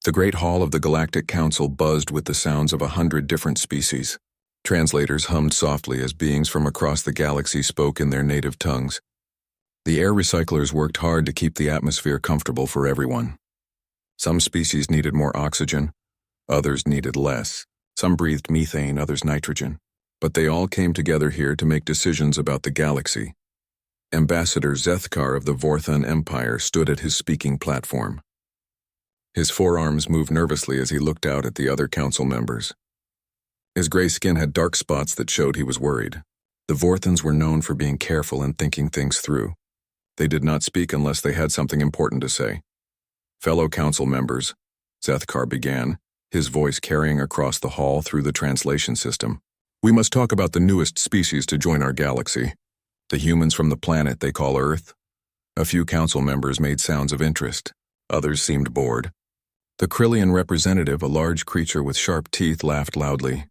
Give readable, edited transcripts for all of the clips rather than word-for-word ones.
The great hall of the Galactic Council buzzed with the sounds of 100 different species. Translators hummed softly as beings from across the galaxy spoke in their native tongues. The air recyclers worked hard to keep the atmosphere comfortable for everyone. Some species needed more oxygen, others needed less. Some breathed methane, others nitrogen. But they all came together here to make decisions about the galaxy. Ambassador Zethkar of the Vorthon Empire stood at his speaking platform. His forearms moved nervously as he looked out at the other council members. His gray skin had dark spots that showed he was worried. The Vorthons were known for being careful and thinking things through. They did not speak unless they had something important to say. Fellow council members, Zethkar began, his voice carrying across the hall through the translation system. We must talk about the newest species to join our galaxy. The humans from the planet they call Earth. A few council members made sounds of interest. Others seemed bored. The Krillian representative, a large creature with sharp teeth, laughed loudly.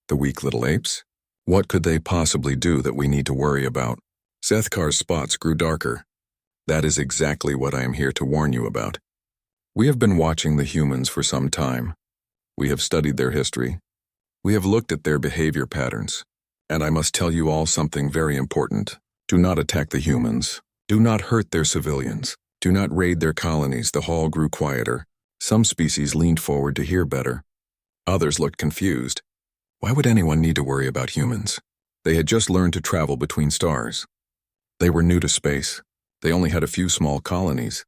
The weak little apes? What could they possibly do that we need to worry about? Zethkar's spots grew darker. That is exactly what I am here to warn you about. We have been watching the humans for some time. We have studied their history. We have looked at their behavior patterns. And I must tell you all something very important. Do not attack the humans. Do not hurt their civilians. Do not raid their colonies. The hall grew quieter. Some species leaned forward to hear better. Others looked confused. Why would anyone need to worry about humans? They had just learned to travel between stars. They were new to space. They only had a few small colonies.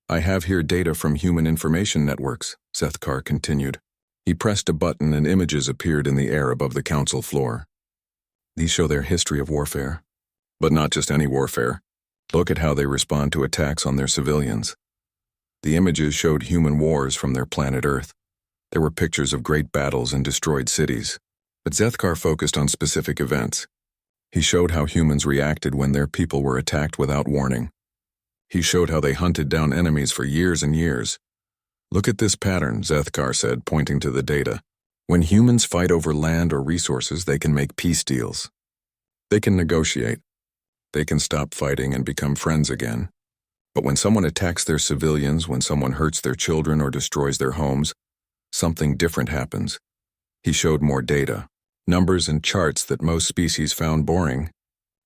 I have here data from human information networks, Zethkar continued. He pressed a button and images appeared in the air above the council floor. These show their history of warfare. But not just any warfare. Look at how they respond to attacks on their civilians. The images showed human wars from their planet Earth. There were pictures of great battles and destroyed cities. But Zethkar focused on specific events. He showed how humans reacted when their people were attacked without warning. He showed how they hunted down enemies for years and years. Look at this pattern, Zethkar said, pointing to the data. When humans fight over land or resources, they can make peace deals. They can negotiate. They can stop fighting and become friends again. But when someone attacks their civilians, when someone hurts their children or destroys their homes, something different happens. He showed more data, numbers and charts that most species found boring.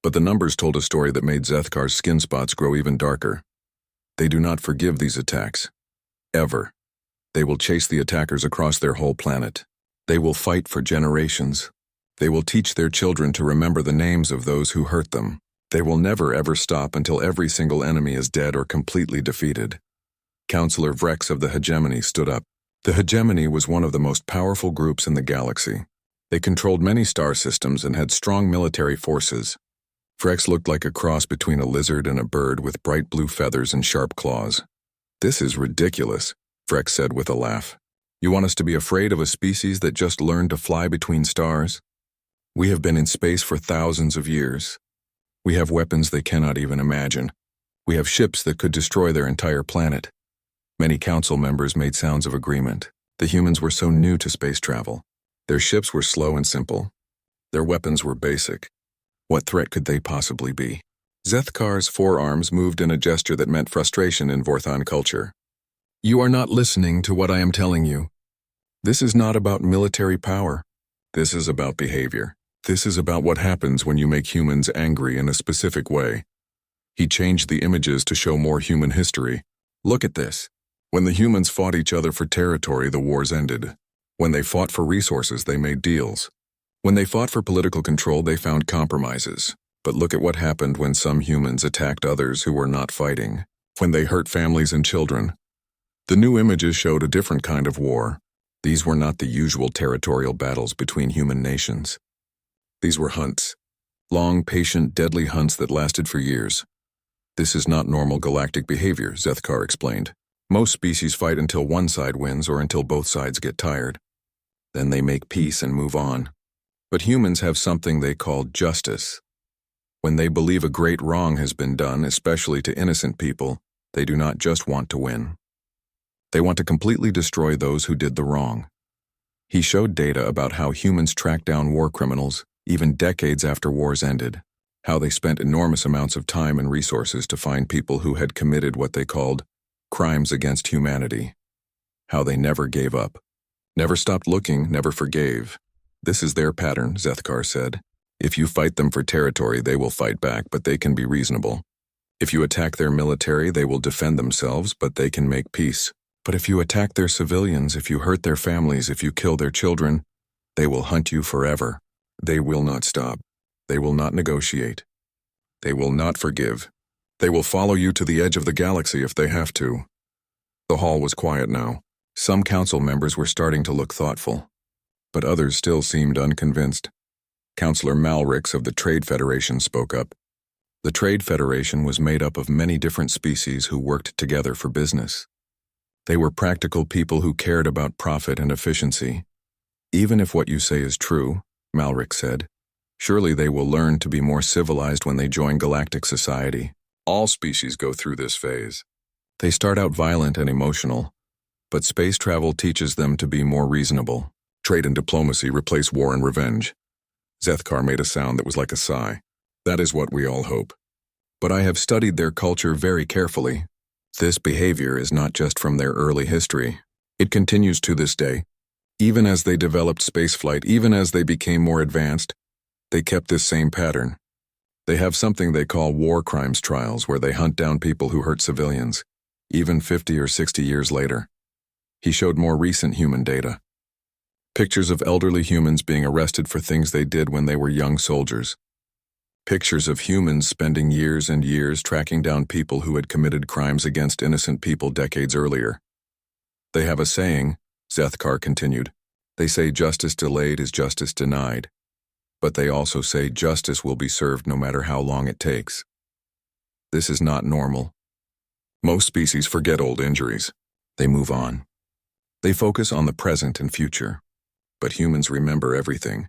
But the numbers told a story that made Zethkar's skin spots grow even darker. They do not forgive these attacks. Ever. They will chase the attackers across their whole planet. They will fight for generations. They will teach their children to remember the names of those who hurt them. They will never ever stop until every single enemy is dead or completely defeated. Counselor Vrex of the Hegemony stood up. The Hegemony was one of the most powerful groups in the galaxy. They controlled many star systems and had strong military forces. Vrex looked like a cross between a lizard and a bird with bright blue feathers and sharp claws. This is ridiculous, Vrex said with a laugh. You want us to be afraid of a species that just learned to fly between stars? We have been in space for thousands of years. We have weapons they cannot even imagine. We have ships that could destroy their entire planet. Many council members made sounds of agreement. The humans were so new to space travel. Their ships were slow and simple. Their weapons were basic. What threat could they possibly be? Zethkar's forearms moved in a gesture that meant frustration in Vorthon culture. You are not listening to what I am telling you. This is not about military power. This is about behavior. This is about what happens when you make humans angry in a specific way. He changed the images to show more human history. Look at this. When the humans fought each other for territory, the wars ended. When they fought for resources, they made deals. When they fought for political control, they found compromises. But look at what happened when some humans attacked others who were not fighting. When they hurt families and children. The new images showed a different kind of war. These were not the usual territorial battles between human nations. These were hunts. Long, patient, deadly hunts that lasted for years. This is not normal galactic behavior, Zethkar explained. Most species fight until one side wins or until both sides get tired. Then they make peace and move on. But humans have something they call justice. When they believe a great wrong has been done, especially to innocent people, they do not just want to win. They want to completely destroy those who did the wrong. He showed data about how humans tracked down war criminals, even decades after wars ended, how they spent enormous amounts of time and resources to find people who had committed what they called crimes against humanity. how they never gave up. Never stopped looking, never forgave. This is their pattern, Zethkar said. If you fight them for territory, they will fight back, but they can be reasonable. If you attack their military, they will defend themselves, but they can make peace. But if you attack their civilians, if you hurt their families, if you kill their children, they will hunt you forever. They will not stop. They will not negotiate. They will not forgive. They will follow you to the edge of the galaxy if they have to. The hall was quiet now. Some council members were starting to look thoughtful, but others still seemed unconvinced. Councillor Malrix of the Trade Federation spoke up. The Trade Federation was made up of many different species who worked together for business. They were practical people who cared about profit and efficiency. Even if what you say is true, Malrix said, surely they will learn to be more civilized when they join galactic society. All species go through this phase. They start out violent and emotional, but space travel teaches them to be more reasonable. Trade and diplomacy replace war and revenge. Zethkar made a sound that was like a sigh. That is what we all hope. But I have studied their culture very carefully. This behavior is not just from their early history. It continues to this day. Even as they developed spaceflight, even as they became more advanced, they kept this same pattern. They have something they call war crimes trials, where they hunt down people who hurt civilians, even 50 or 60 years later. He showed more recent human data. Pictures of elderly humans being arrested for things they did when they were young soldiers. Pictures of humans spending years and years tracking down people who had committed crimes against innocent people decades earlier. They have a saying, Zethkar continued. They say justice delayed is justice denied. But they also say justice will be served no matter how long it takes. This is not normal. Most species forget old injuries. They move on. They focus on the present and future. But humans remember everything,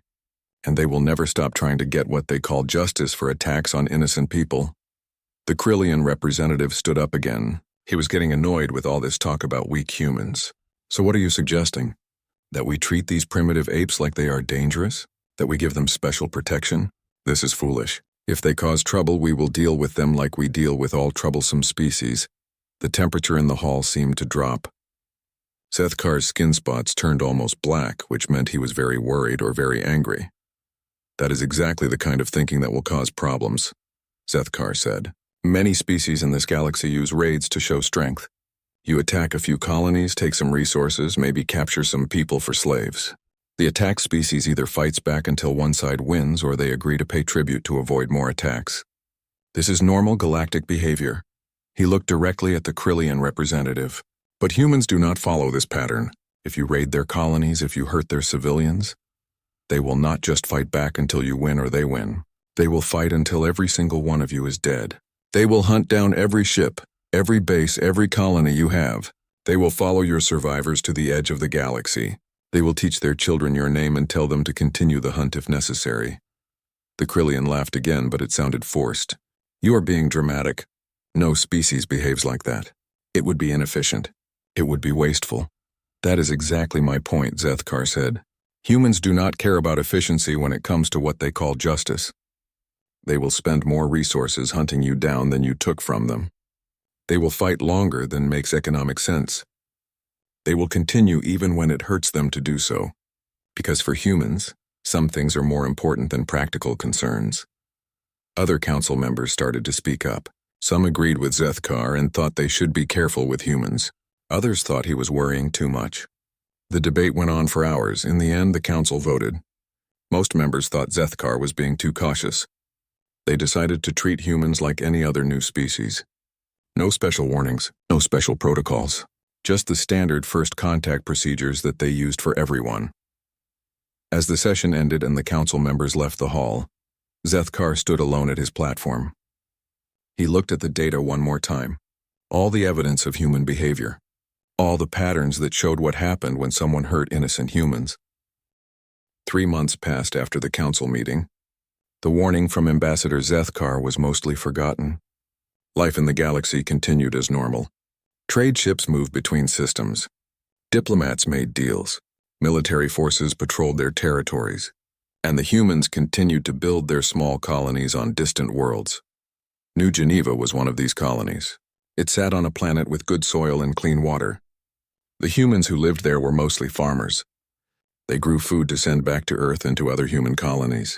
and they will never stop trying to get what they call justice for attacks on innocent people. The Krillian representative stood up again. He was getting annoyed with all this talk about weak humans. So what are you suggesting? That we treat these primitive apes like they are dangerous? That we give them special protection? This is foolish. If they cause trouble, we will deal with them like we deal with all troublesome species. The temperature in the hall seemed to drop. Zethkar's skin spots turned almost black, which meant he was very worried or very angry. That is exactly the kind of thinking that will cause problems, Zethkar said. Many species in this galaxy use raids to show strength. You attack a few colonies, take some resources, maybe capture some people for slaves. The attacked species either fights back until one side wins or they agree to pay tribute to avoid more attacks. This is normal galactic behavior. He looked directly at the Krillian representative. But humans do not follow this pattern. If you raid their colonies, if you hurt their civilians, they will not just fight back until you win or they win. They will fight until every single one of you is dead. They will hunt down every ship, every base, every colony you have. They will follow your survivors to the edge of the galaxy. They will teach their children your name and tell them to continue the hunt if necessary. The Krillian laughed again, but it sounded forced. You are being dramatic. No species behaves like that. It would be inefficient. It would be wasteful. That is exactly my point, Zethkar said. Humans do not care about efficiency when it comes to what they call justice. They will spend more resources hunting you down than you took from them. They will fight longer than makes economic sense. They will continue even when it hurts them to do so. Because for humans, some things are more important than practical concerns. Other council members started to speak up. Some agreed with Zethkar and thought they should be careful with humans. Others thought he was worrying too much. The debate went on for hours. In the end, the council voted. Most members thought Zethkar was being too cautious. They decided to treat humans like any other new species. No special warnings, no special protocols, just the standard first contact procedures that they used for everyone. As the session ended and the council members left the hall, Zethkar stood alone at his platform. He looked at the data one more time. All the evidence of human behavior. All the patterns that showed what happened when someone hurt innocent humans. 3 months passed after the council meeting. The warning from Ambassador Zethkar was mostly forgotten. Life in the galaxy continued as normal. Trade ships moved between systems. Diplomats made deals. Military forces patrolled their territories. And the humans continued to build their small colonies on distant worlds. New Geneva was one of these colonies. It sat on a planet with good soil and clean water. The humans who lived there were mostly farmers. They grew food to send back to Earth and to other human colonies.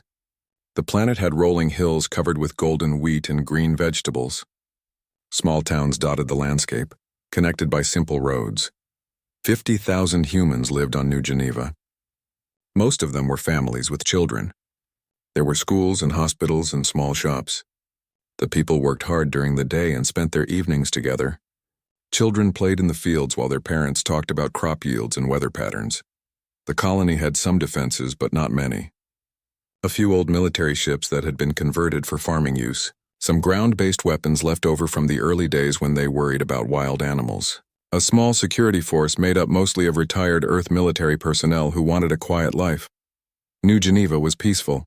The planet had rolling hills covered with golden wheat and green vegetables. Small towns dotted the landscape, connected by simple roads. 50,000 humans lived on New Geneva. Most of them were families with children. There were schools and hospitals and small shops. The people worked hard during the day and spent their evenings together. Children played in the fields while their parents talked about crop yields and weather patterns. The colony had some defenses, but not many. A few old military ships that had been converted for farming use. Some ground-based weapons left over from the early days when they worried about wild animals. A small security force made up mostly of retired Earth military personnel who wanted a quiet life. New Geneva was peaceful.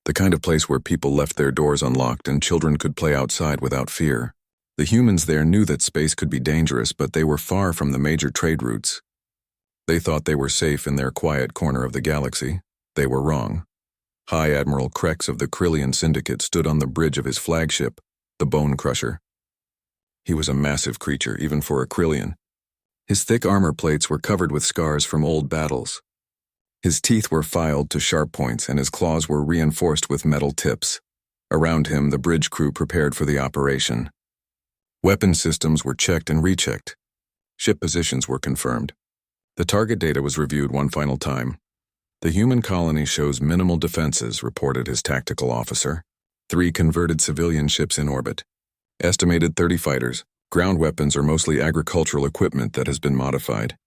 The kind of place where people left their doors unlocked and children could play outside without fear. The humans there knew that space could be dangerous, but they were far from the major trade routes. They thought they were safe in their quiet corner of the galaxy. They were wrong. High Admiral Krex of the Krillian Syndicate stood on the bridge of his flagship, the Bone Crusher. He was a massive creature, even for a Krillian. His thick armor plates were covered with scars from old battles. His teeth were filed to sharp points, and his claws were reinforced with metal tips. Around him, the bridge crew prepared for the operation. Weapon systems were checked and rechecked. Ship positions were confirmed. The target data was reviewed one final time. The human colony shows minimal defenses, reported his tactical officer. 3 converted civilian ships in orbit. Estimated 30 fighters. Ground weapons are mostly agricultural equipment that has been modified.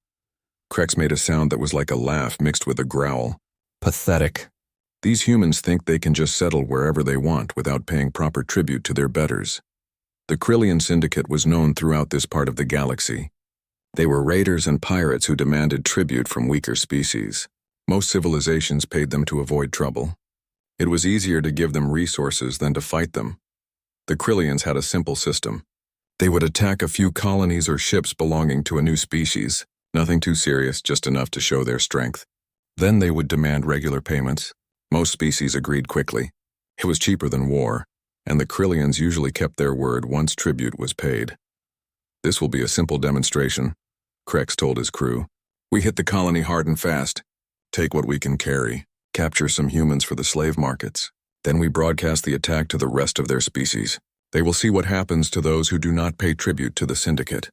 Krex made a sound that was like a laugh mixed with a growl. Pathetic. These humans think they can just settle wherever they want without paying proper tribute to their betters. The Krillian Syndicate was known throughout this part of the galaxy. They were raiders and pirates who demanded tribute from weaker species. Most civilizations paid them to avoid trouble. It was easier to give them resources than to fight them. The Krillians had a simple system. They would attack a few colonies or ships belonging to a new species. Nothing too serious, just enough to show their strength. Then they would demand regular payments. Most species agreed quickly. It was cheaper than war, and the Krillians usually kept their word once tribute was paid. This will be a simple demonstration, Krex told his crew. We hit the colony hard and fast. Take what we can carry. Capture some humans for the slave markets. Then we broadcast the attack to the rest of their species. They will see what happens to those who do not pay tribute to the Syndicate.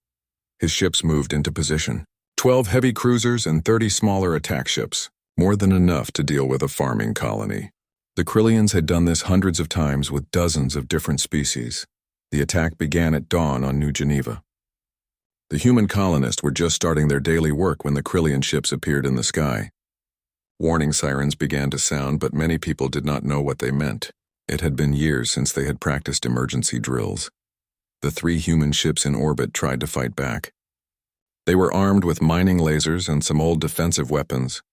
His ships moved into position. 12 heavy cruisers and 30 smaller attack ships. More than enough to deal with a farming colony. The Krillians had done this hundreds of times with dozens of different species. The attack began at dawn on New Geneva. The human colonists were just starting their daily work when the Krillian ships appeared in the sky. Warning sirens began to sound, but many people did not know what they meant. It had been years since they had practiced emergency drills. The 3 human ships in orbit tried to fight back. They were armed with mining lasers and some old defensive weapons.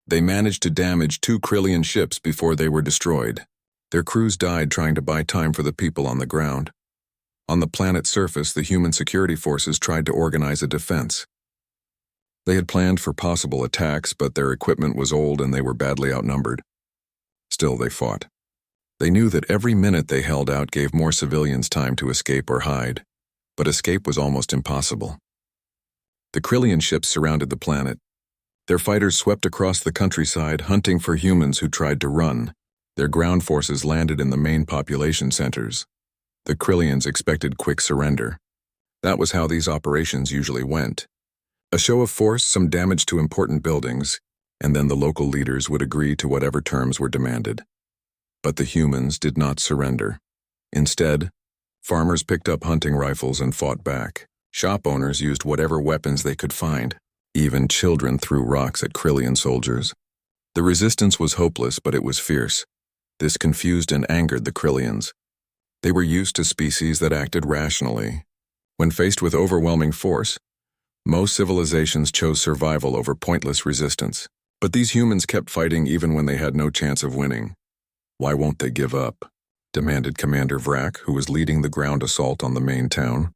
They managed to damage 2 Krillian ships before they were destroyed. Their crews died trying to buy time for the people on the ground. On the planet's surface, the human security forces tried to organize a defense. They had planned for possible attacks, but their equipment was old and they were badly outnumbered. Still, they fought. They knew that every minute they held out gave more civilians time to escape or hide, but escape was almost impossible. The Krillian ships surrounded the planet. Their fighters swept across the countryside, hunting for humans who tried to run. Their ground forces landed in the main population centers. The Krillians expected quick surrender. That was how these operations usually went. A show of force, some damage to important buildings, and then the local leaders would agree to whatever terms were demanded. But the humans did not surrender. Instead, farmers picked up hunting rifles and fought back. Shop owners used whatever weapons they could find. Even children threw rocks at Krillian soldiers. The resistance was hopeless, but it was fierce. This confused and angered the Krillians. They were used to species that acted rationally. When faced with overwhelming force, most civilizations chose survival over pointless resistance. But these humans kept fighting even when they had no chance of winning. Why won't they give up? Demanded Commander Vrak, who was leading the ground assault on the main town.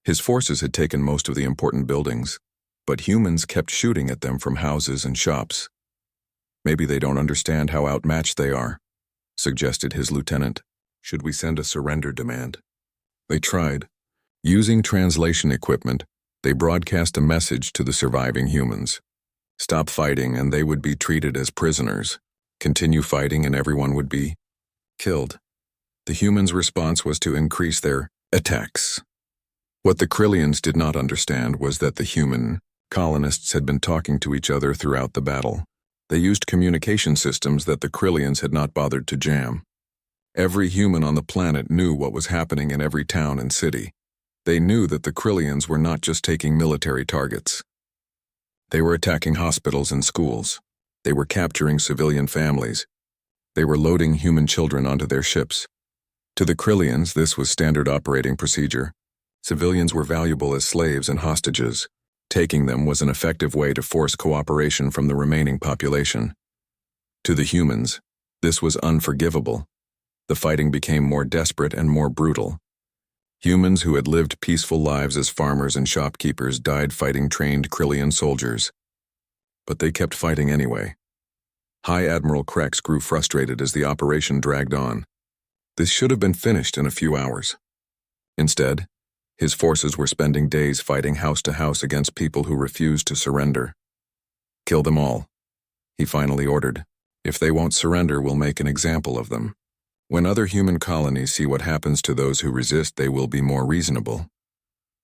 His forces had taken most of the important buildings, but humans kept shooting at them from houses and shops. Maybe they don't understand how outmatched they are, suggested his lieutenant. Should we send a surrender demand? They tried. Using translation equipment, They broadcast a message to the surviving humans. Stop fighting and they would be treated as prisoners. Continue fighting and everyone would be killed. The humans' response was to increase their attacks. What the Krillians did not understand was that the human colonists had been talking to each other throughout the battle. They used communication systems that the Krillians had not bothered to jam. Every human on the planet knew what was happening in every town and city. They knew that the Krillians were not just taking military targets. They were attacking hospitals and schools. They were capturing civilian families. They were loading human children onto their ships. To the Krillians, this was standard operating procedure. Civilians were valuable as slaves and hostages. Taking them was an effective way to force cooperation from the remaining population. To the humans, this was unforgivable. The fighting became more desperate and more brutal. Humans who had lived peaceful lives as farmers and shopkeepers died fighting trained Krillian soldiers. But they kept fighting anyway. High Admiral Krex grew frustrated as the operation dragged on. This should have been finished in a few hours. Instead, his forces were spending days fighting house to house against people who refused to surrender. Kill them all, he finally ordered. If they won't surrender, we'll make an example of them. When other human colonies see what happens to those who resist, they will be more reasonable.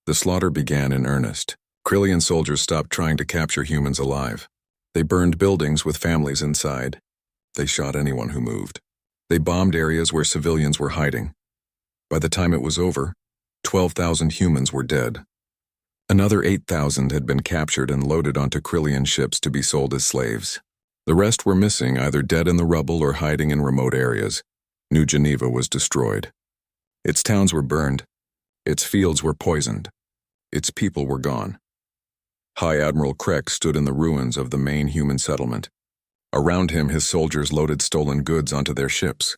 The slaughter began in earnest. Krillian soldiers stopped trying to capture humans alive. They burned buildings with families inside. They shot anyone who moved. They bombed areas where civilians were hiding. By the time it was over, 12,000 humans were dead. Another 8,000 had been captured and loaded onto Krillian ships to be sold as slaves. The rest were missing, either dead in the rubble or hiding in remote areas. New Geneva was destroyed. Its towns were burned. Its fields were poisoned. Its people were gone. High Admiral Krex stood in the ruins of the main human settlement. Around him, his soldiers loaded stolen goods onto their ships.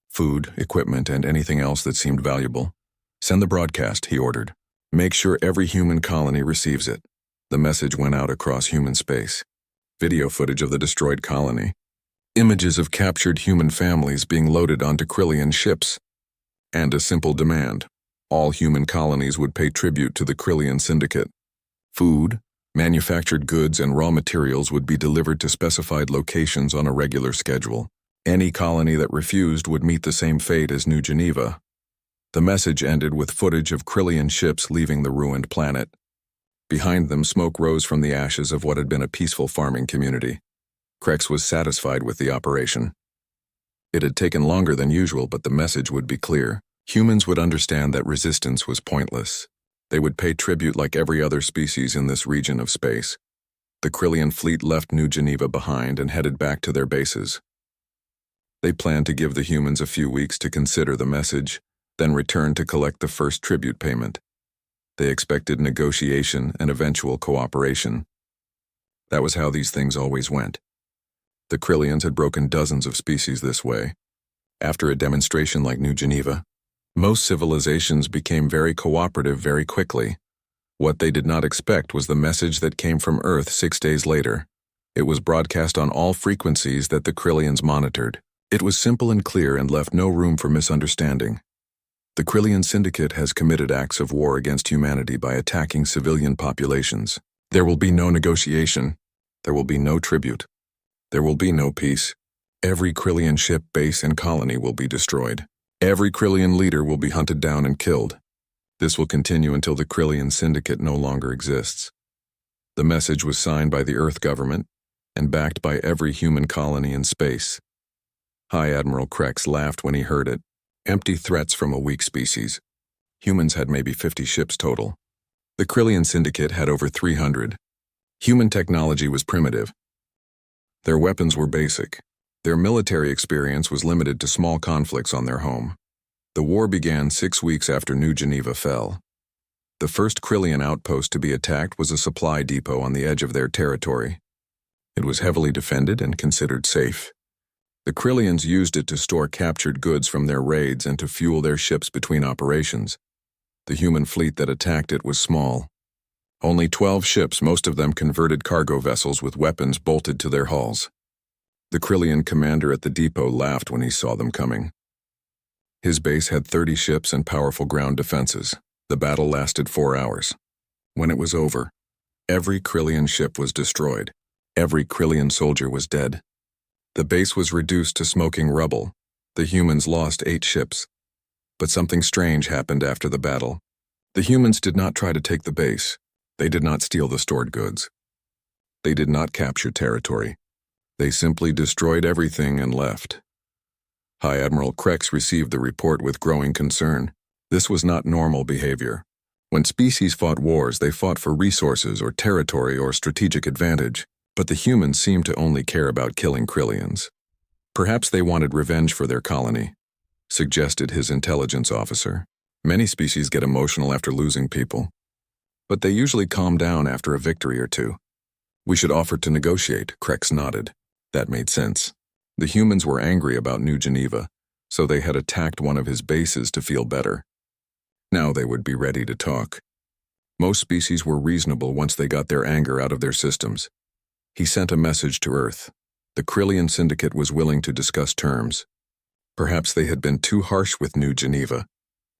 Food, equipment, and anything else that seemed valuable. Send the broadcast, he ordered. Make sure every human colony receives it. The message went out across human space. Video footage of the destroyed colony. Images of captured human families being loaded onto Krillian ships. And a simple demand. All human colonies would pay tribute to the Krillian Syndicate. Food, manufactured goods, and raw materials would be delivered to specified locations on a regular schedule. Any colony that refused would meet the same fate as New Geneva. The message ended with footage of Krillian ships leaving the ruined planet. Behind them, smoke rose from the ashes of what had been a peaceful farming community. Krex was satisfied with the operation. It had taken longer than usual, but the message would be clear. Humans would understand that resistance was pointless. They would pay tribute like every other species in this region of space. The Krillian fleet left New Geneva behind and headed back to their bases. They planned to give the humans a few weeks to consider the message, then return to collect the first tribute payment. They expected negotiation and eventual cooperation. That was how these things always went. The Krillians had broken dozens of species this way. After a demonstration like New Geneva, most civilizations became very cooperative very quickly. What they did not expect was the message that came from Earth 6 days later. It was broadcast on all frequencies that the Krillians monitored. It was simple and clear and left no room for misunderstanding. The Krillian Syndicate has committed acts of war against humanity by attacking civilian populations. There will be no negotiation. There will be no tribute. There will be no peace. Every Krillian ship, base, and colony will be destroyed. Every Krillian leader will be hunted down and killed. This will continue until the Krillian Syndicate no longer exists. The message was signed by the Earth government and backed by every human colony in space. High Admiral Krex laughed when he heard it. Empty threats from a weak species. Humans had maybe 50 ships total. The Krillian Syndicate had over 300. Human technology was primitive. Their weapons were basic. Their military experience was limited to small conflicts on their home. The war began 6 weeks after New Geneva fell. The first Krillian outpost to be attacked was a supply depot on the edge of their territory. It was heavily defended and considered safe. The Krillians used it to store captured goods from their raids and to fuel their ships between operations. The human fleet that attacked it was small. Only 12 ships, most of them converted cargo vessels with weapons bolted to their hulls. The Krillian commander at the depot laughed when he saw them coming. His base had 30 ships and powerful ground defenses. The battle lasted 4 hours. When it was over, every Krillian ship was destroyed. Every Krillian soldier was dead. The base was reduced to smoking rubble. The humans lost 8 ships. But something strange happened after the battle. The humans did not try to take the base. They did not steal the stored goods. They did not capture territory. They simply destroyed everything and left. High Admiral Krex received the report with growing concern. This was not normal behavior. When species fought wars, they fought for resources or territory or strategic advantage, but the humans seemed to only care about killing Krillians. Perhaps they wanted revenge for their colony, suggested his intelligence officer. Many species get emotional after losing people, but they usually calm down after a victory or two. We should offer to negotiate, Krex nodded. That made sense. The humans were angry about New Geneva, so they had attacked one of his bases to feel better. Now they would be ready to talk. Most species were reasonable once they got their anger out of their systems. He sent a message to Earth. The Krillian Syndicate was willing to discuss terms. Perhaps they had been too harsh with New Geneva.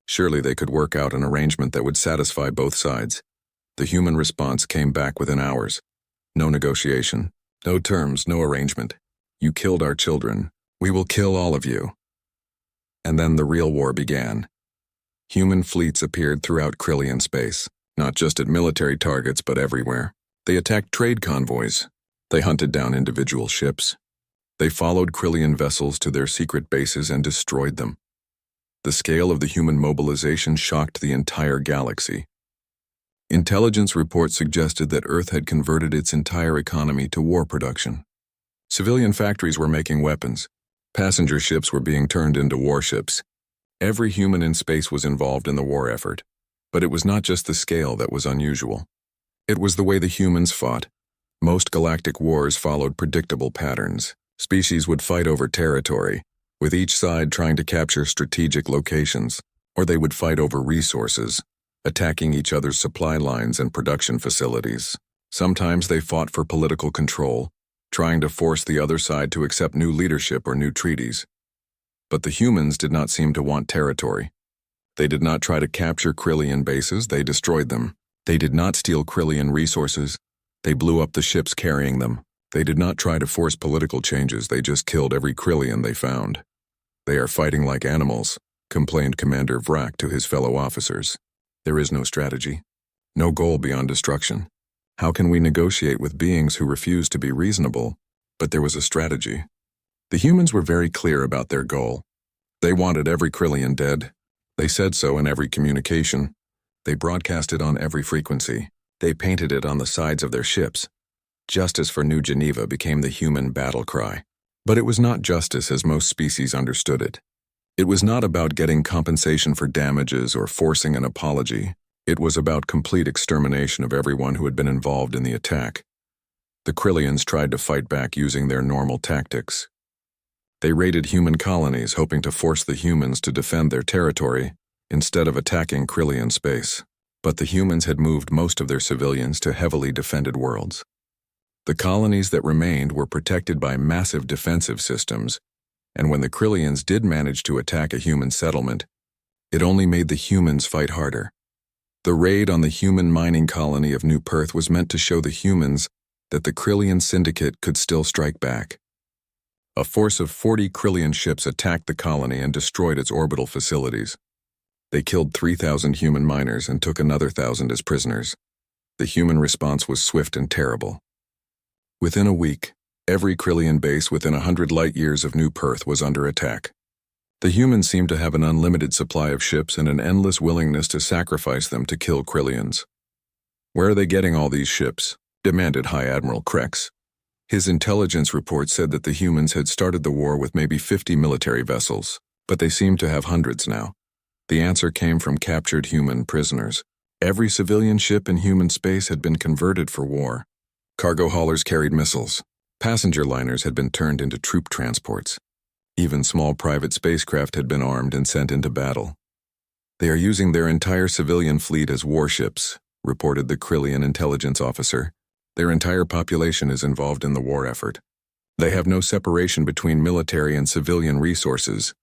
Surely they could work out an arrangement that would satisfy both sides. The human response came back within hours. No negotiation, no terms, no arrangement. You killed our children. We will kill all of you. And then the real war began. Human fleets appeared throughout Krillian space, not just at military targets but everywhere. They attacked trade convoys. They hunted down individual ships. They followed Krillian vessels to their secret bases and destroyed them. The scale of the human mobilization shocked the entire galaxy. Intelligence reports suggested that Earth had converted its entire economy to war production. Civilian factories were making weapons. Passenger ships were being turned into warships. Every human in space was involved in the war effort. But it was not just the scale that was unusual. It was the way the humans fought. Most galactic wars followed predictable patterns. Species would fight over territory, with each side trying to capture strategic locations, or they would fight over resources, attacking each other's supply lines and production facilities. Sometimes they fought for political control, trying to force the other side to accept new leadership or new treaties. But the humans did not seem to want territory. They did not try to capture Krillian bases, they destroyed them. They did not steal Krillian resources, they blew up the ships carrying them. They did not try to force political changes, they just killed every Krillian they found. They are fighting like animals, complained Commander Vrak to his fellow officers. There is no strategy, no goal beyond destruction. How can we negotiate with beings who refuse to be reasonable? But there was a strategy. The humans were very clear about their goal. They wanted every Krillian dead. They said so in every communication. They broadcast it on every frequency. They painted it on the sides of their ships. Justice for New Geneva became the human battle cry. But it was not justice as most species understood it. It was not about getting compensation for damages or forcing an apology. It was about complete extermination of everyone who had been involved in the attack. The Krillians tried to fight back using their normal tactics. They raided human colonies, hoping to force the humans to defend their territory instead of attacking Krillian space. But the humans had moved most of their civilians to heavily defended worlds. The colonies that remained were protected by massive defensive systems, and when the Krillians did manage to attack a human settlement, it only made the humans fight harder. The raid on the human mining colony of New Perth was meant to show the humans that the Krillian Syndicate could still strike back. A force of 40 Krillian ships attacked the colony and destroyed its orbital facilities. They killed 3,000 human miners and took another 1,000 as prisoners. The human response was swift and terrible. Within a week, every Krillian base within 100 light-years of New Perth was under attack. The humans seemed to have an unlimited supply of ships and an endless willingness to sacrifice them to kill Krillians. "Where are they getting all these ships?" demanded High Admiral Krex. His intelligence report said that the humans had started the war with maybe 50 military vessels, but they seemed to have hundreds now. The answer came from captured human prisoners. Every civilian ship in human space had been converted for war. Cargo haulers carried missiles. Passenger liners had been turned into troop transports. Even small private spacecraft had been armed and sent into battle. "They are using their entire civilian fleet as warships," reported the Krillian intelligence officer. "Their entire population is involved in the war effort. They have no separation between military and civilian resources.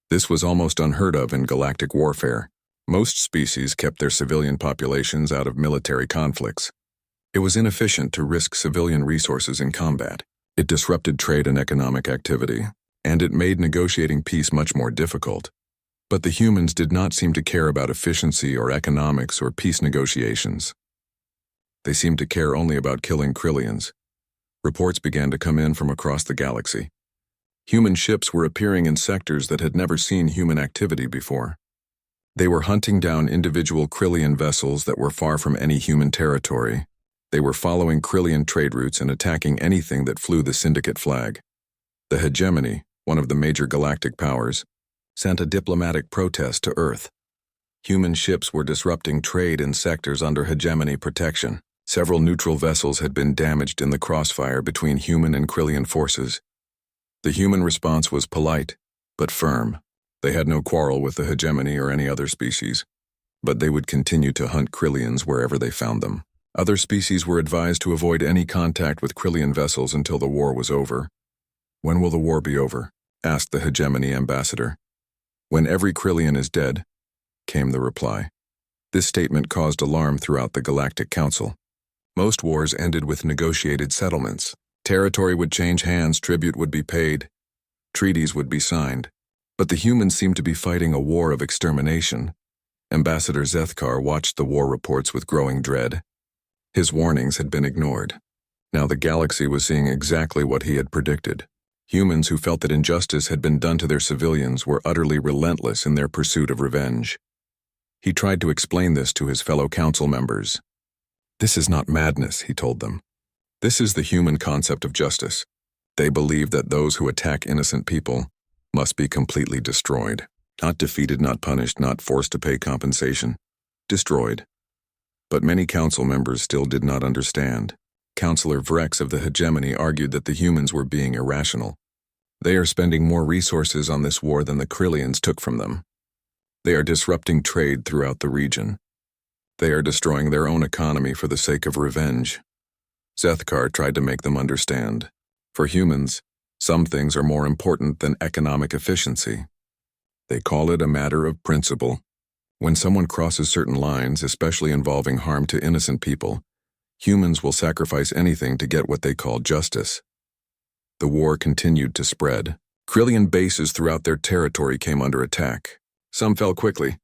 This was almost unheard of in galactic warfare. Most species kept their civilian populations out of military conflicts. It was inefficient to risk civilian resources in combat. It disrupted trade and economic activity, and it made negotiating peace much more difficult. But the humans did not seem to care about efficiency or economics or peace negotiations. They seemed to care only about killing Krillians. Reports began to come in from across the galaxy. Human ships were appearing in sectors that had never seen human activity before. They were hunting down individual Krillian vessels that were far from any human territory. They were following Krillian trade routes and attacking anything that flew the Syndicate flag. The hegemony, one of the major galactic powers, sent a diplomatic protest to Earth. Human ships were disrupting trade in sectors under hegemony protection. Several neutral vessels had been damaged in the crossfire between human and Krillian forces. The human response was polite, but firm. They had no quarrel with the hegemony or any other species, but they would continue to hunt Krillians wherever they found them. Other species were advised to avoid any contact with Krillian vessels until the war was over. "When will the war be over?" asked the hegemony ambassador. "When every Krillian is dead," came the reply. This statement caused alarm throughout the Galactic Council. Most wars ended with negotiated settlements. Territory would change hands, tribute would be paid, treaties would be signed. But the humans seemed to be fighting a war of extermination. Ambassador Zethkar watched the war reports with growing dread. His warnings had been ignored. Now the galaxy was seeing exactly what he had predicted. Humans who felt that injustice had been done to their civilians were utterly relentless in their pursuit of revenge. He tried to explain this to his fellow council members. "This is not madness," he told them. "This is the human concept of justice. They believe that those who attack innocent people must be completely destroyed. Not defeated, not punished, not forced to pay compensation. Destroyed." But many council members still did not understand. Councillor Vrex of the hegemony argued that the humans were being irrational. They are spending more resources on this war than the Krillians took from them. They are disrupting trade throughout the region. They are destroying their own economy for the sake of revenge. Zethkar tried to make them understand. For humans, some things are more important than economic efficiency. They call it a matter of principle. When someone crosses certain lines, especially involving harm to innocent people, humans will sacrifice anything to get what they call justice. The war continued to spread. Krillian bases throughout their territory came under attack. Some fell quickly.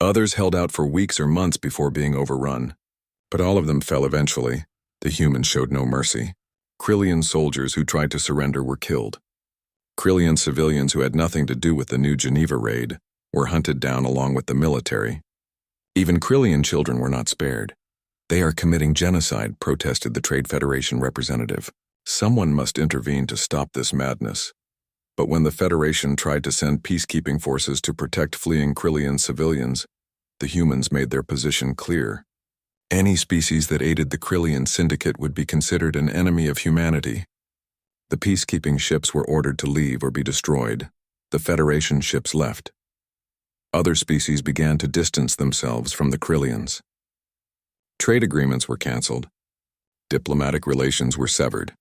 Others held out for weeks or months before being overrun. But all of them fell eventually. The humans showed no mercy. Krillian soldiers who tried to surrender were killed. Krillian civilians who had nothing to do with the New Geneva raid were hunted down along with the military. Even Krillian children were not spared. "They are committing genocide," protested the Trade Federation representative. Someone must intervene to stop this madness. But when the Federation tried to send peacekeeping forces to protect fleeing Krillian civilians, the humans made their position clear. Any species that aided the Krillian syndicate would be considered an enemy of humanity. The peacekeeping ships were ordered to leave or be destroyed. The Federation ships left. Other species began to distance themselves from the Krillians. Trade agreements were canceled. Diplomatic relations were severed.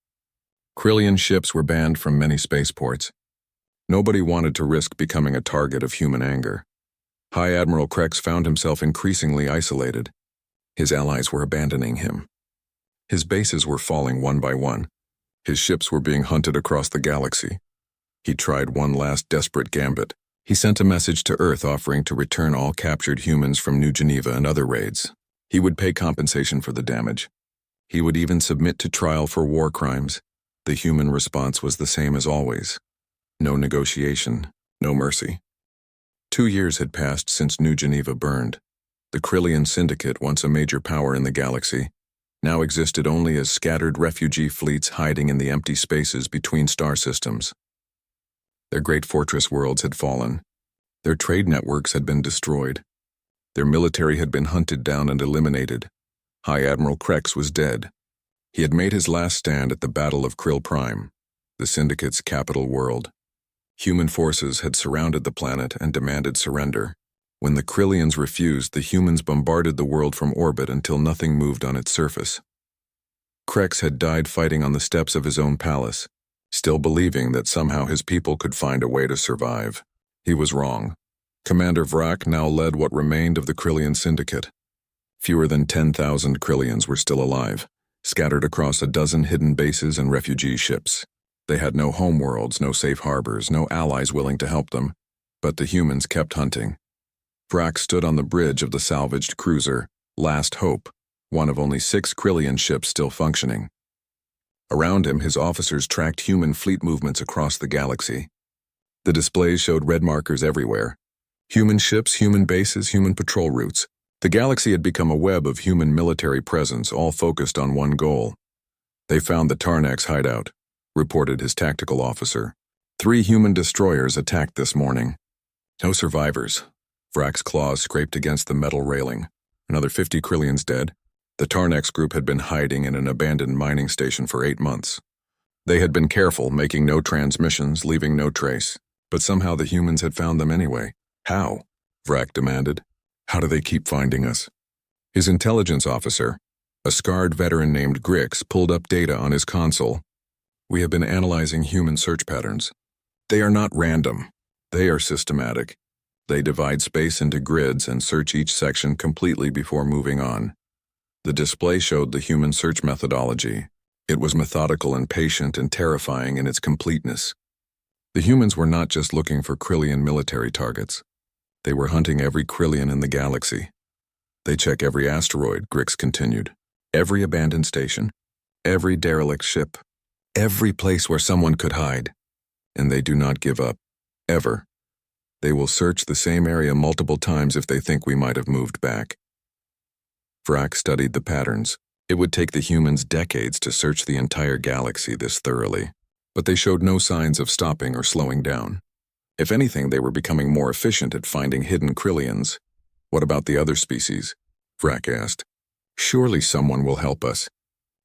Krillian ships were banned from many spaceports. Nobody wanted to risk becoming a target of human anger. High Admiral Krex found himself increasingly isolated. His allies were abandoning him. His bases were falling one by one. His ships were being hunted across the galaxy. He tried one last desperate gambit. He sent a message to Earth offering to return all captured humans from New Geneva and other raids. He would pay compensation for the damage. He would even submit to trial for war crimes. The human response was the same as always. No negotiation, no mercy. 2 years had passed since New Geneva burned. The Krillian Syndicate, once a major power in the galaxy, now existed only as scattered refugee fleets hiding in the empty spaces between star systems. Their great fortress worlds had fallen. Their trade networks had been destroyed. Their military had been hunted down and eliminated. High Admiral Krex was dead. He had made his last stand at the Battle of Krill Prime, the Syndicate's capital world. Human forces had surrounded the planet and demanded surrender. When the Krillians refused, the humans bombarded the world from orbit until nothing moved on its surface. Krex had died fighting on the steps of his own palace, still believing that somehow his people could find a way to survive. He was wrong. Commander Vrak now led what remained of the Krillian Syndicate. Fewer than 10,000 Krillians were still alive, scattered across a dozen hidden bases and refugee ships. They had no homeworlds, no safe harbors, no allies willing to help them, but the humans kept hunting. Vrak stood on the bridge of the salvaged cruiser, Last Hope, one of only 6 Krillian ships still functioning. Around him, his officers tracked human fleet movements across the galaxy. The displays showed red markers everywhere. Human ships, human bases, human patrol routes. The galaxy had become a web of human military presence, all focused on one goal. They found the Tarnax hideout, reported his tactical officer. 3 human destroyers attacked this morning. No survivors. Vrak's claws scraped against the metal railing. Another 50 Krillians dead. The Tarnax group had been hiding in an abandoned mining station for 8 months. They had been careful, making no transmissions, leaving no trace. But somehow the humans had found them anyway. How? Vrak demanded. How do they keep finding us? His intelligence officer, a scarred veteran named Grix, pulled up data on his console. We have been analyzing human search patterns. They are not random. They are systematic. They divide space into grids and search each section completely before moving on. The display showed the human search methodology. It was methodical and patient and terrifying in its completeness. The humans were not just looking for Krillian military targets. They were hunting every Krillian in the galaxy. They check every asteroid, Grix continued. Every abandoned station. Every derelict ship. Every place where someone could hide. And they do not give up. Ever. They will search the same area multiple times if they think we might have moved back. Vrak studied the patterns. It would take the humans decades to search the entire galaxy this thoroughly, but they showed no signs of stopping or slowing down. If anything, they were becoming more efficient at finding hidden Krillians. What about the other species? Vrak asked. Surely someone will help us.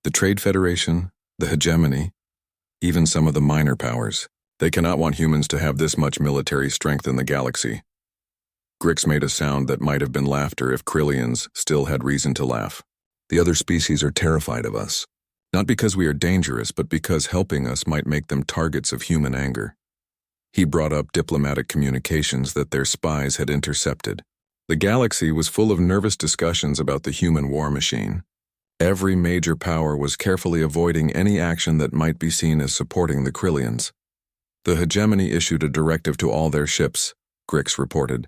The Trade Federation, the hegemony, even some of the minor powers. They cannot want humans to have this much military strength in the galaxy. Grix made a sound that might have been laughter if Krillians still had reason to laugh. The other species are terrified of us. Not because we are dangerous, but because helping us might make them targets of human anger. He brought up diplomatic communications that their spies had intercepted. The galaxy was full of nervous discussions about the human war machine. Every major power was carefully avoiding any action that might be seen as supporting the Krillians. The hegemony issued a directive to all their ships, Grix reported.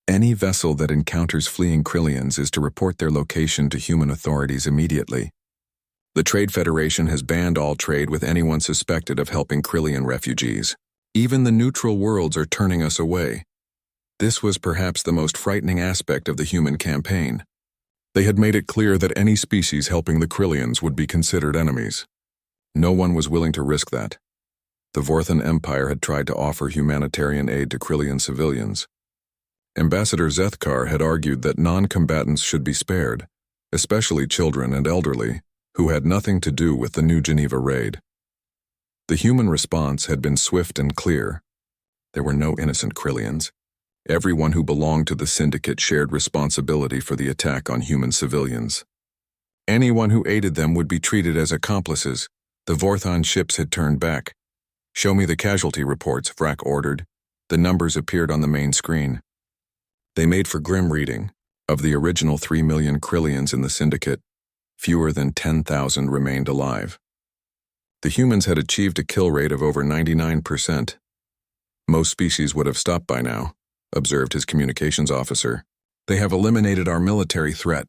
Any vessel that encounters fleeing Krillians is to report their location to human authorities immediately. The Trade Federation has banned all trade with anyone suspected of helping Krillian refugees. Even the neutral worlds are turning us away. This was perhaps the most frightening aspect of the human campaign. They had made it clear that any species helping the Krillians would be considered enemies. No one was willing to risk that. The Vorthan Empire had tried to offer humanitarian aid to Krillian civilians. Ambassador Zethkar had argued that non-combatants should be spared, especially children and elderly, who had nothing to do with the New Geneva raid. The human response had been swift and clear. There were no innocent Krillians. Everyone who belonged to the Syndicate shared responsibility for the attack on human civilians. Anyone who aided them would be treated as accomplices. The Vorthon ships had turned back. Show me the casualty reports, Vrak ordered. The numbers appeared on the main screen. They made for grim reading. Of the original 3 million Krillians in the Syndicate, fewer than 10,000 remained alive. The humans had achieved a kill rate of over 99%. Most species would have stopped by now, observed his communications officer. They have eliminated our military threat.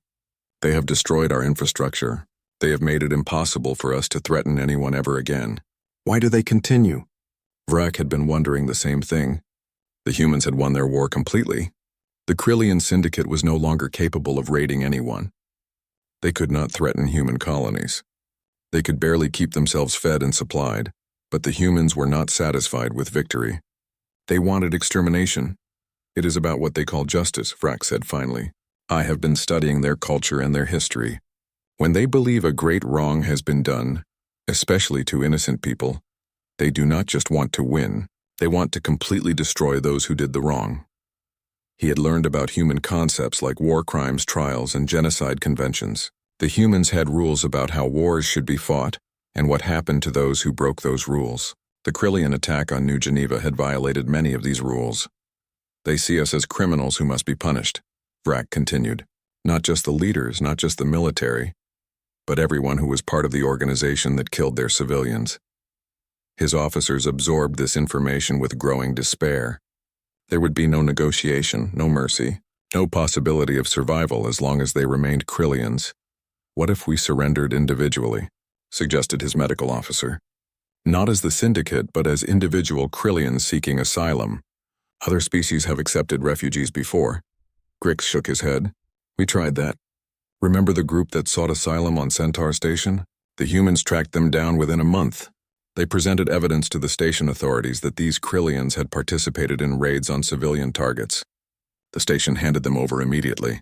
They have destroyed our infrastructure. They have made it impossible for us to threaten anyone ever again. Why do they continue? Vrak had been wondering the same thing. The humans had won their war completely. The Krillian Syndicate was no longer capable of raiding anyone. They could not threaten human colonies. They could barely keep themselves fed and supplied, but the humans were not satisfied with victory. They wanted extermination. It is about what they call justice, Vrak said finally. I have been studying their culture and their history. When they believe a great wrong has been done, especially to innocent people, they do not just want to win, they want to completely destroy those who did the wrong. He had learned about human concepts like war crimes trials and genocide conventions. The humans had rules about how wars should be fought and what happened to those who broke those rules. The Krillian attack on New Geneva had violated many of these rules. They see us as criminals who must be punished, Vrak continued. Not just the leaders, not just the military, but everyone who was part of the organization that killed their civilians. His officers absorbed this information with growing despair. There would be no negotiation, no mercy, no possibility of survival as long as they remained Krillians. What if we surrendered individually? Suggested his medical officer. Not as the syndicate, but as individual Krillians seeking asylum. Other species have accepted refugees before. Grix shook his head. We tried that. Remember the group that sought asylum on Centaur Station? The humans tracked them down within a month. They presented evidence to the station authorities that these Krillians had participated in raids on civilian targets. The station handed them over immediately.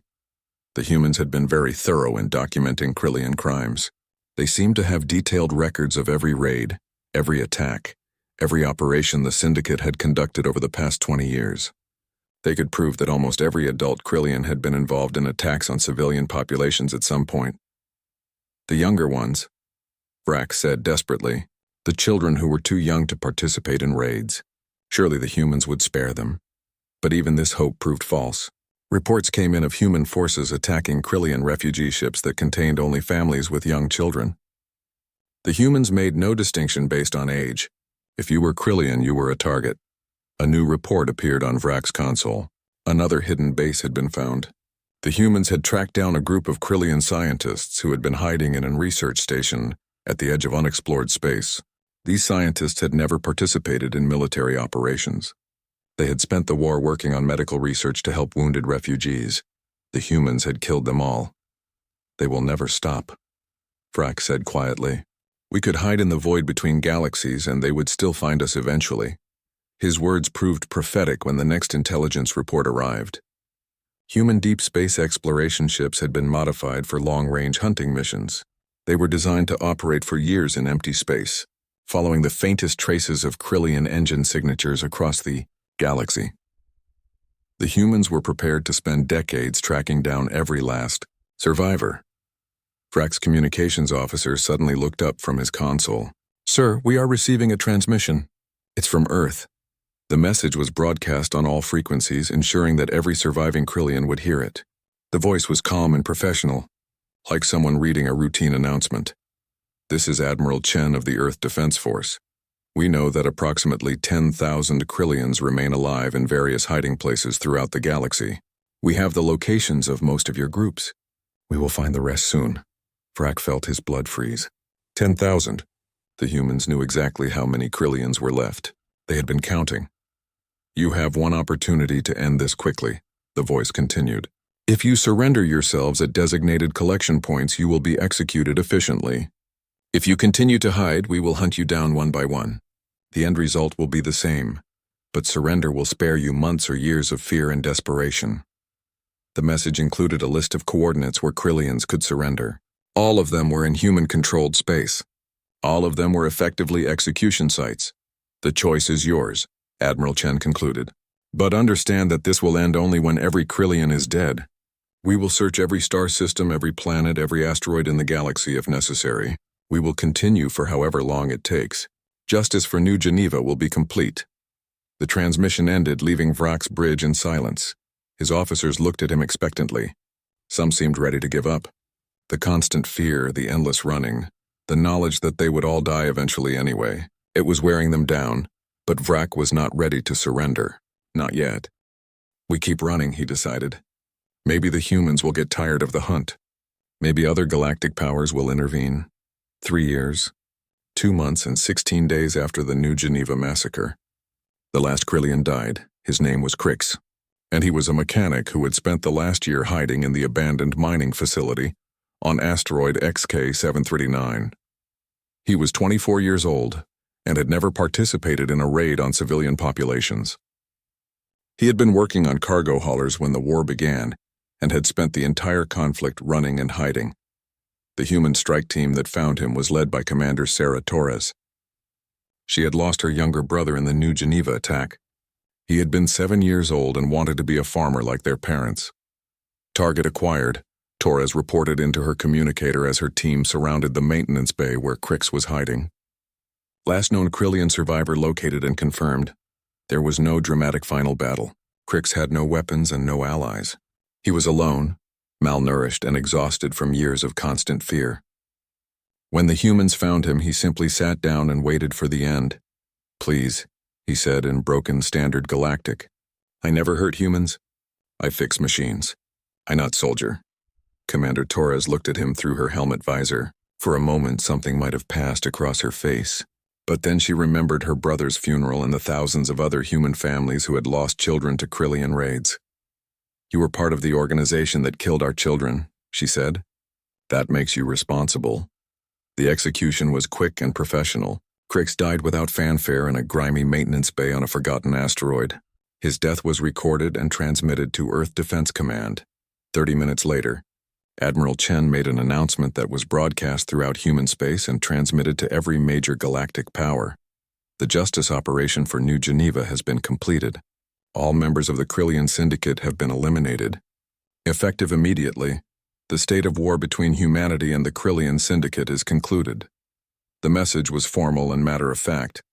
The humans had been very thorough in documenting Krillian crimes. They seemed to have detailed records of every raid, every attack, every operation the syndicate had conducted over the past 20 years. They could prove that almost every adult Krillian had been involved in attacks on civilian populations at some point. The younger ones, Vrak said desperately, the children who were too young to participate in raids. Surely the humans would spare them. But even this hope proved false. Reports came in of human forces attacking Krillian refugee ships that contained only families with young children. The humans made no distinction based on age. If you were Krillian, you were a target. A new report appeared on Vrak's console. Another hidden base had been found. The humans had tracked down a group of Krillian scientists who had been hiding in a research station at the edge of unexplored space. These scientists had never participated in military operations. They had spent the war working on medical research to help wounded refugees. The humans had killed them all. They will never stop, Vrak said quietly. We could hide in the void between galaxies and they would still find us eventually. His words proved prophetic when the next intelligence report arrived. Human deep space exploration ships had been modified for long-range hunting missions. They were designed to operate for years in empty space, following the faintest traces of Krillian engine signatures across the galaxy. The humans were prepared to spend decades tracking down every last survivor. Vrak's communications officer suddenly looked up from his console. Sir, we are receiving a transmission. It's from Earth. The message was broadcast on all frequencies, ensuring that every surviving Krillian would hear it. The voice was calm and professional, like someone reading a routine announcement. This is Admiral Chen of the Earth Defense Force. We know that approximately 10,000 Krillians remain alive in various hiding places throughout the galaxy. We have the locations of most of your groups. We will find the rest soon. Vrak felt his blood freeze. 10,000. The humans knew exactly how many Krillians were left. They had been counting. You have one opportunity to end this quickly, the voice continued. If you surrender yourselves at designated collection points, you will be executed efficiently. If you continue to hide, we will hunt you down one by one. The end result will be the same, but surrender will spare you months or years of fear and desperation. The message included a list of coordinates where Krillians could surrender. All of them were in human-controlled space. All of them were effectively execution sites. The choice is yours, Admiral Chen concluded. But understand that this will end only when every Krillian is dead. We will search every star system, every planet, every asteroid in the galaxy if necessary. We will continue for however long it takes. Justice for New Geneva will be complete. The transmission ended, leaving Vrak's bridge in silence. His officers looked at him expectantly. Some seemed ready to give up. The constant fear, the endless running, the knowledge that they would all die eventually anyway. It was wearing them down, but Vrak was not ready to surrender. Not yet. We keep running, he decided. Maybe the humans will get tired of the hunt. Maybe other galactic powers will intervene. 3 years, 2 months and 16 days after the New Geneva massacre. The last Krillian died. His name was Crix, and he was a mechanic who had spent the last year hiding in the abandoned mining facility on asteroid XK-739. He was 24 years old and had never participated in a raid on civilian populations. He had been working on cargo haulers when the war began and had spent the entire conflict running and hiding. The human strike team that found him was led by Commander Sarah Torres. She had lost her younger brother in the New Geneva attack. He had been 7 years old and wanted to be a farmer like their parents. Target acquired, Torres reported into her communicator as her team surrounded the maintenance bay where Crix was hiding. Last known Krillian survivor located and confirmed. There was no dramatic final battle. Crix had no weapons and no allies. He was alone, malnourished and exhausted from years of constant fear. When the humans found him, he simply sat down and waited for the end. "Please," he said in broken Standard Galactic. "I never hurt humans. I fix machines. I not soldier." Commander Torres looked at him through her helmet visor. For a moment something might have passed across her face, but then she remembered her brother's funeral and the thousands of other human families who had lost children to Krillian raids. "You were part of the organization that killed our children," she said. "That makes you responsible." The execution was quick and professional. Crix died without fanfare in a grimy maintenance bay on a forgotten asteroid. His death was recorded and transmitted to Earth Defense Command. 30 minutes later, Admiral Chen made an announcement that was broadcast throughout human space and transmitted to every major galactic power. "The justice operation for New Geneva has been completed. All members of the Krillian Syndicate have been eliminated. Effective immediately, the state of war between humanity and the Krillian Syndicate is concluded." The message was formal and matter-of-fact,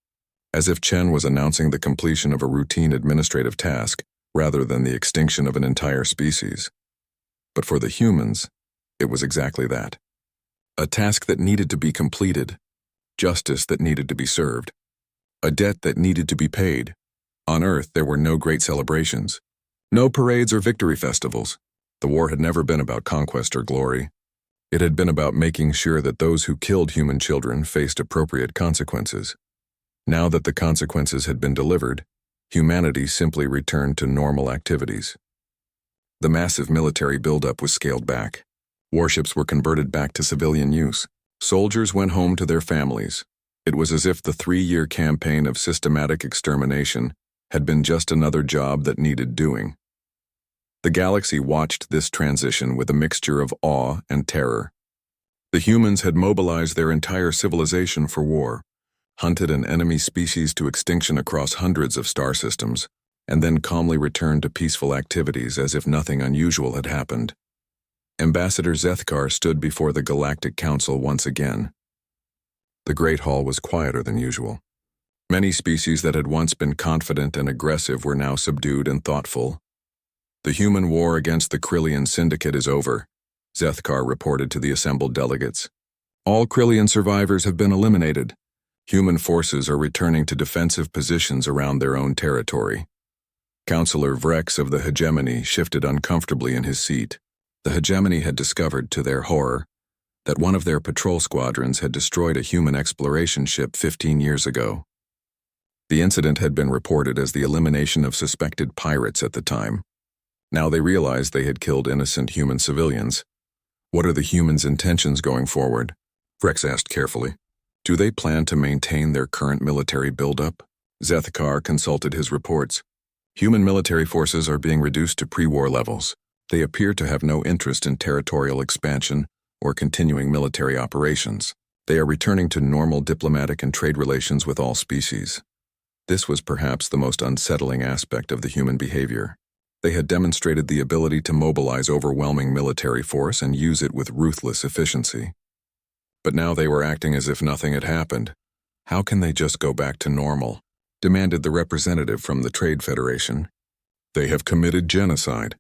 as if Chen was announcing the completion of a routine administrative task rather than the extinction of an entire species. But for the humans, it was exactly that. A task that needed to be completed, justice that needed to be served, a debt that needed to be paid. On Earth, there were no great celebrations, no parades or victory festivals. The war had never been about conquest or glory. It had been about making sure that those who killed human children faced appropriate consequences. Now that the consequences had been delivered, humanity simply returned to normal activities. The massive military buildup was scaled back. Warships were converted back to civilian use. Soldiers went home to their families. It was as if the 3-year campaign of systematic extermination had been just another job that needed doing. The galaxy watched this transition with a mixture of awe and terror. The humans had mobilized their entire civilization for war, hunted an enemy species to extinction across hundreds of star systems, and then calmly returned to peaceful activities as if nothing unusual had happened. Ambassador Zethkar stood before the Galactic Council once again. The Great Hall was quieter than usual. Many species that had once been confident and aggressive were now subdued and thoughtful. "The human war against the Krillian Syndicate is over," Zethkar reported to the assembled delegates. "All Krillian survivors have been eliminated. Human forces are returning to defensive positions around their own territory." Councillor Vrex of the Hegemony shifted uncomfortably in his seat. The Hegemony had discovered, to their horror, that one of their patrol squadrons had destroyed a human exploration ship 15 years ago. The incident had been reported as the elimination of suspected pirates at the time. Now they realized they had killed innocent human civilians. "What are the humans' intentions going forward?" Vrex asked carefully. "Do they plan to maintain their current military buildup?" Zethkar consulted his reports. "Human military forces are being reduced to pre-war levels. They appear to have no interest in territorial expansion or continuing military operations. They are returning to normal diplomatic and trade relations with all species." This was perhaps the most unsettling aspect of the human behavior. They had demonstrated the ability to mobilize overwhelming military force and use it with ruthless efficiency. But now they were acting as if nothing had happened. "How can they just go back to normal?" demanded the representative from the Trade Federation. "They have committed genocide.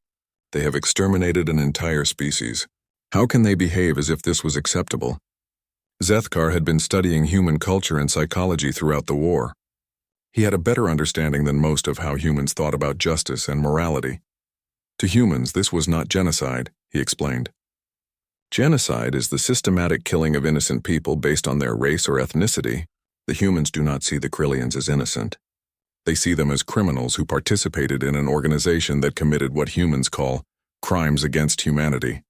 They have exterminated an entire species. How can they behave as if this was acceptable?" Zethkar had been studying human culture and psychology throughout the war. He had a better understanding than most of how humans thought about justice and morality. To humans, this was not genocide, he explained. Genocide is the systematic killing of innocent people based on their race or ethnicity. The humans do not see the Krillians as innocent. They see them as criminals who participated in an organization that committed what humans call crimes against humanity.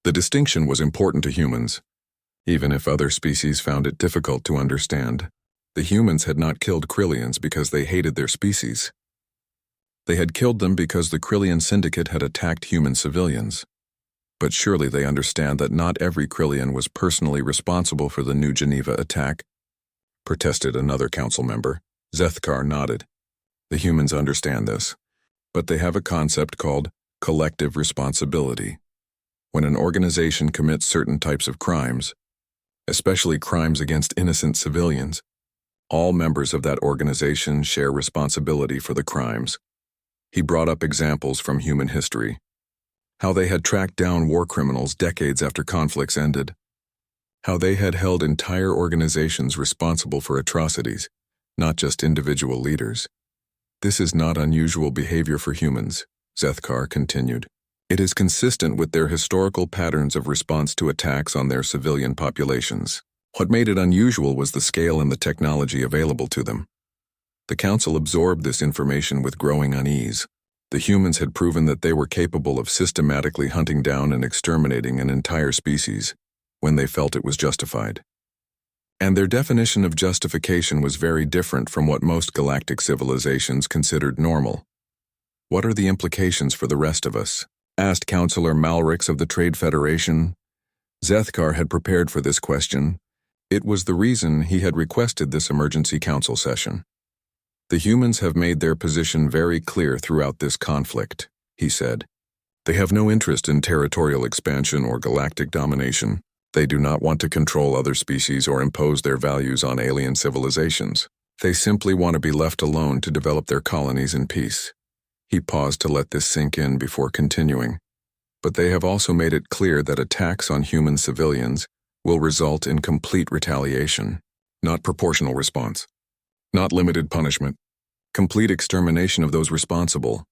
The distinction was important to humans, even if other species found it difficult to understand. The humans had not killed Krillians because they hated their species. They had killed them because the Krillian Syndicate had attacked human civilians. But surely they understand that not every Krillian was personally responsible for the New Geneva attack, protested another council member. Zethkar nodded. The humans understand this, but they have a concept called collective responsibility. When an organization commits certain types of crimes, especially crimes against innocent civilians, all members of that organization share responsibility for the crimes. He brought up examples from human history, how they had tracked down war criminals decades after conflicts ended, how they had held entire organizations responsible for atrocities, not just individual leaders. This is not unusual behavior for humans, Zethkar continued. It is consistent with their historical patterns of response to attacks on their civilian populations. What made it unusual was the scale and the technology available to them. The Council absorbed this information with growing unease. The humans had proven that they were capable of systematically hunting down and exterminating an entire species when they felt it was justified. And their definition of justification was very different from what most galactic civilizations considered normal. What are the implications for the rest of us? Asked Councillor Malrix of the Trade Federation. Zethkar had prepared for this question. It was the reason he had requested this emergency council session. The humans have made their position very clear throughout this conflict, he said. They have no interest in territorial expansion or galactic domination. They do not want to control other species or impose their values on alien civilizations. They simply want to be left alone to develop their colonies in peace. He paused to let this sink in before continuing. But they have also made it clear that attacks on human civilians will result in complete retaliation, not proportional response, not limited punishment, complete extermination of those responsible.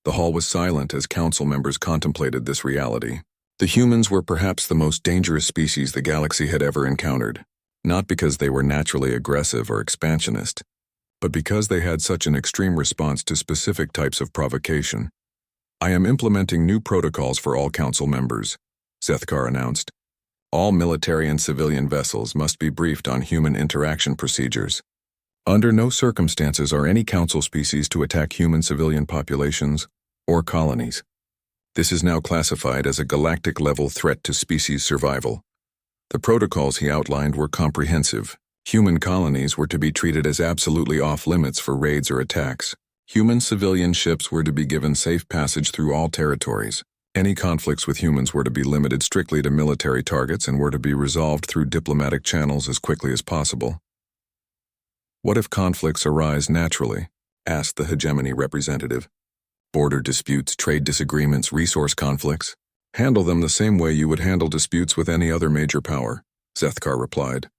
The hall was silent as council members contemplated this reality. The humans were perhaps the most dangerous species the galaxy had ever encountered, not because they were naturally aggressive or expansionist, but because they had such an extreme response to specific types of provocation. I am implementing new protocols for all council members, Zethkar announced. All military and civilian vessels must be briefed on human interaction procedures. Under no circumstances are any council species to attack human civilian populations or colonies. This is now classified as a galactic-level threat to species survival. The protocols he outlined were comprehensive. Human colonies were to be treated as absolutely off-limits for raids or attacks. Human civilian ships were to be given safe passage through all territories. Any conflicts with humans were to be limited strictly to military targets and were to be resolved through diplomatic channels as quickly as possible. What if conflicts arise naturally? Asked the hegemony representative. Border disputes, trade disagreements, resource conflicts. Handle them the same way you would handle disputes with any other major power, Zethkar replied.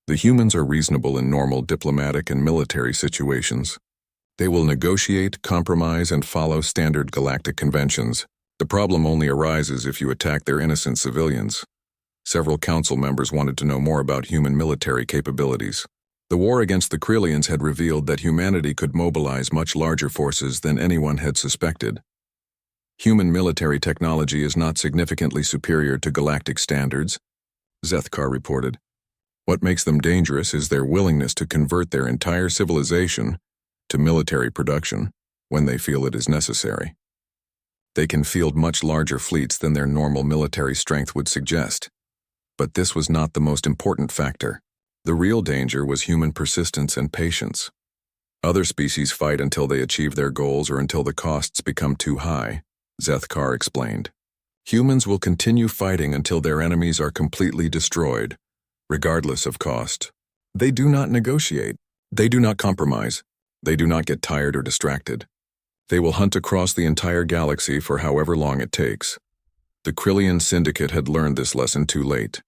The humans are reasonable in normal diplomatic and military situations. They will negotiate, compromise, and follow standard galactic conventions. The problem only arises if you attack their innocent civilians. Several council members wanted to know more about human military capabilities. The war against the Krillians had revealed that humanity could mobilize much larger forces than anyone had suspected. Human military technology is not significantly superior to galactic standards, Zethkar reported. What makes them dangerous is their willingness to convert their entire civilization to military production when they feel it is necessary. They can field much larger fleets than their normal military strength would suggest. But this was not the most important factor. The real danger was human persistence and patience. Other species fight until they achieve their goals or until the costs become too high, Zethkar explained. Humans will continue fighting until their enemies are completely destroyed, regardless of cost. They do not negotiate. They do not compromise. They do not get tired or distracted. They will hunt across the entire galaxy for however long it takes. The Krillian Syndicate had learned this lesson too late.